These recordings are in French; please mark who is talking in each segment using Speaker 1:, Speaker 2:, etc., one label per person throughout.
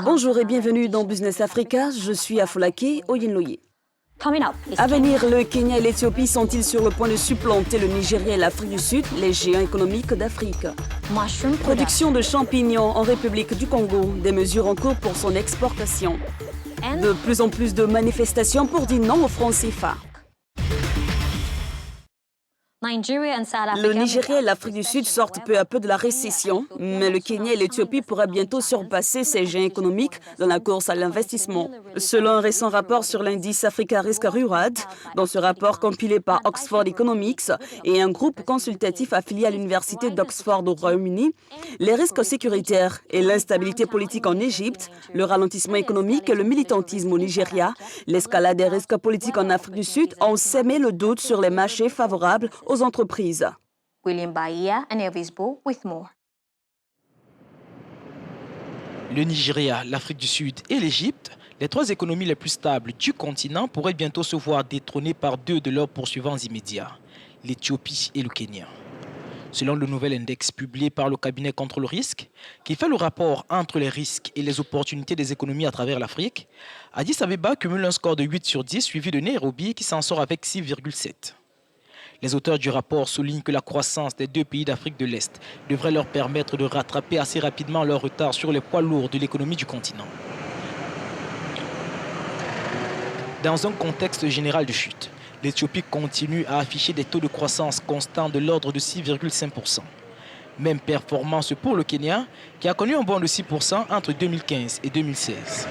Speaker 1: Bonjour et bienvenue dans Business Africa, je suis Afolake Oyinloye. À venir, le Kenya et l'Éthiopie sont-ils sur le point de supplanter le Nigeria et l'Afrique du Sud, les géants économiques d'Afrique? Production de champignons en République du Congo, des mesures en cours pour son exportation. De plus en plus de manifestations pour dire non au franc CFA. Le Nigeria et l'Afrique du Sud sortent peu à peu de la récession, mais le Kenya et l'Éthiopie pourraient bientôt surpasser ces géants économiques dans la course à l'investissement. Selon un récent rapport sur l'indice Africa Risk Reward, dans ce rapport compilé par Oxford Economics et un groupe consultatif affilié à l'Université d'Oxford au Royaume-Uni, les risques sécuritaires et l'instabilité politique en Égypte, le ralentissement économique et le militantisme au Nigeria, l'escalade des risques politiques en Afrique du Sud ont sémé le doute sur les marchés favorables aux entreprises.
Speaker 2: William Bahia and Elvis Bo with more.
Speaker 3: Le Nigeria, l'Afrique du Sud et l'Égypte, les trois économies les plus stables du continent, pourraient bientôt se voir détrônées par deux de leurs poursuivants immédiats, l'Éthiopie et le Kenya. Selon le nouvel index publié par le cabinet contre le risque, qui fait le rapport entre les risques et les opportunités des économies à travers l'Afrique, Addis Abeba cumule un score de 8 sur 10 suivi de Nairobi qui s'en sort avec 6,7. Les auteurs du rapport soulignent que la croissance des deux pays d'Afrique de l'Est devrait leur permettre de rattraper assez rapidement leur retard sur les poids lourds de l'économie du continent. Dans un contexte général de chute, l'Éthiopie continue à afficher des taux de croissance constants de l'ordre de 6,5%. Même performance pour le Kenya, qui a connu un bond de 6% entre 2015 et 2016.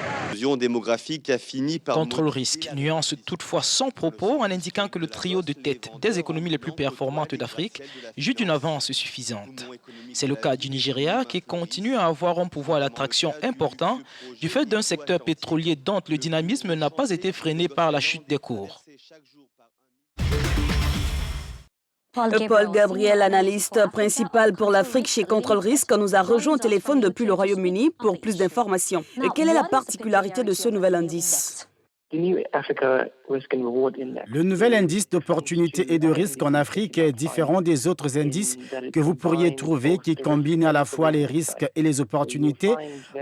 Speaker 4: Démographique a fini par...
Speaker 3: Contre le risque nuance toutefois son propos en indiquant que le trio de tête des économies les plus performantes d'Afrique joue d'une avance suffisante. C'est le cas du Nigeria qui continue à avoir un pouvoir d'attraction important du fait d'un secteur pétrolier dont le dynamisme n'a pas été freiné par la chute des cours.
Speaker 1: Paul Gabriel, analyste principal pour l'Afrique chez Contrôle Risque, nous a rejoint au téléphone depuis le Royaume-Uni pour plus d'informations. Quelle est la particularité de ce nouvel indice?
Speaker 5: Le nouvel indice d'opportunité et de risque en Afrique est différent des autres indices que vous pourriez trouver qui combinent à la fois les risques et les opportunités.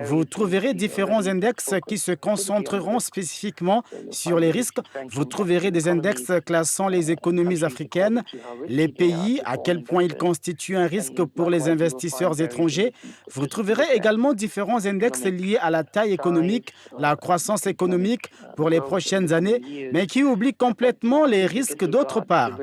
Speaker 5: Vous trouverez différents index qui se concentreront spécifiquement sur les risques. Vous trouverez des index classant les économies africaines, les pays, à quel point ils constituent un risque pour les investisseurs étrangers. Vous trouverez également différents index liés à la taille économique, la croissance économique pour les prochaines années, mais qui oublient complètement les risques d'autre part.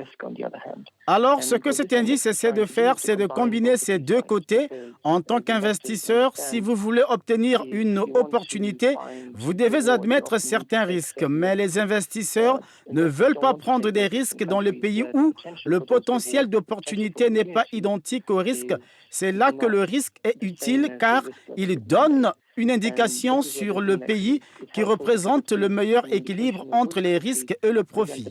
Speaker 5: Alors, ce que cet indice essaie de faire, c'est de combiner ces deux côtés. En tant qu'investisseur, si vous voulez obtenir une opportunité, vous devez admettre certains risques, mais les investisseurs ne veulent pas prendre des risques dans le pays où le potentiel d'opportunité n'est pas identique au risque. C'est là que le risque est utile car il donne une indication sur le pays qui représente le meilleur équilibre entre les risques et le profit.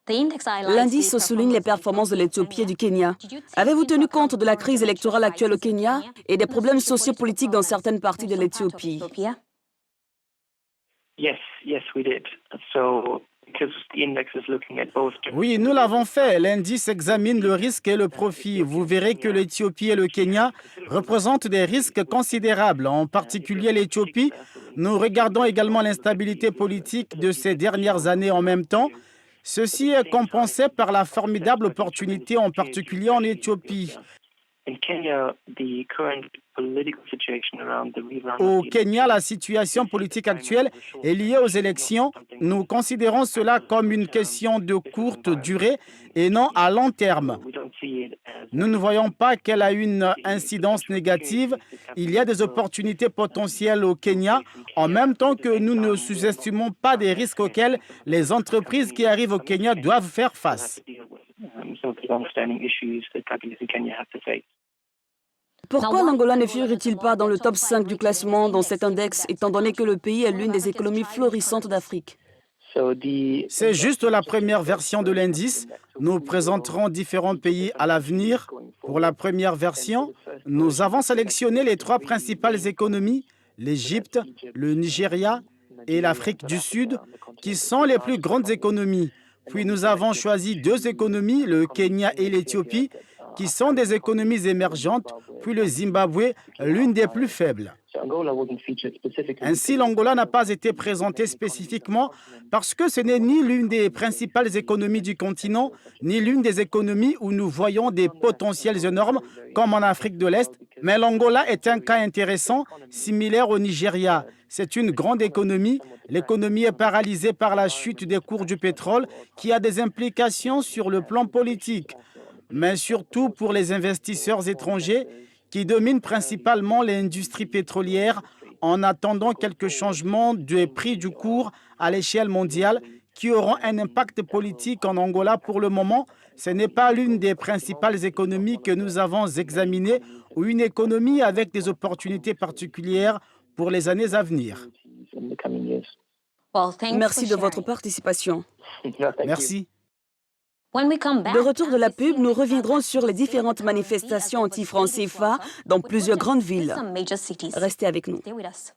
Speaker 1: L'indice souligne les performances de l'Éthiopie et du Kenya. Avez-vous tenu compte de la crise électorale actuelle au Kenya et des problèmes sociopolitiques dans certaines parties de l'Éthiopie?
Speaker 5: Oui, nous l'avons fait. L'indice examine le risque et le profit. Vous verrez que l'Éthiopie et le Kenya représentent des risques considérables. En particulier l'Éthiopie, nous regardons également l'instabilité politique de ces dernières années en même temps. Ceci est compensé par la formidable opportunité, en particulier en Éthiopie. Au Kenya, la situation politique actuelle est liée aux élections. Nous considérons cela comme une question de courte durée et non à long terme. Nous ne voyons pas qu'elle a une incidence négative. Il y a des opportunités potentielles au Kenya, en même temps que nous ne sous-estimons pas des risques auxquels les entreprises qui arrivent au Kenya doivent faire face.
Speaker 1: Pourquoi l'Angola ne figure-t-il pas dans le top 5 du classement dans cet index, étant donné que le pays est l'une des économies florissantes d'Afrique?
Speaker 5: C'est juste la première version de l'indice. Nous présenterons différents pays à l'avenir. Pour la première version, nous avons sélectionné les trois principales économies, l'Égypte, le Nigeria et l'Afrique du Sud, qui sont les plus grandes économies. Puis nous avons choisi 2 économies, le Kenya et l'Éthiopie, qui sont des économies émergentes, puis le Zimbabwe, l'une des plus faibles. Ainsi, l'Angola n'a pas été présenté spécifiquement parce que ce n'est ni l'une des principales économies du continent, ni l'une des économies où nous voyons des potentiels énormes, comme en Afrique de l'Est. Mais l'Angola est un cas intéressant, similaire au Nigeria. C'est une grande économie. L'économie est paralysée par la chute des cours du pétrole, qui a des implications sur le plan politique, mais surtout pour les investisseurs étrangers qui dominent principalement l'industrie pétrolière en attendant quelques changements des prix du cours à l'échelle mondiale qui auront un impact politique en Angola. Pour le moment, ce n'est pas l'une des principales économies que nous avons examinées ou une économie avec des opportunités particulières pour les années à venir.
Speaker 1: Merci de votre participation.
Speaker 5: Merci.
Speaker 1: De retour de la pub, nous reviendrons sur les différentes manifestations anti-franc CFA dans plusieurs grandes villes. Restez avec nous.
Speaker 2: Stay with us.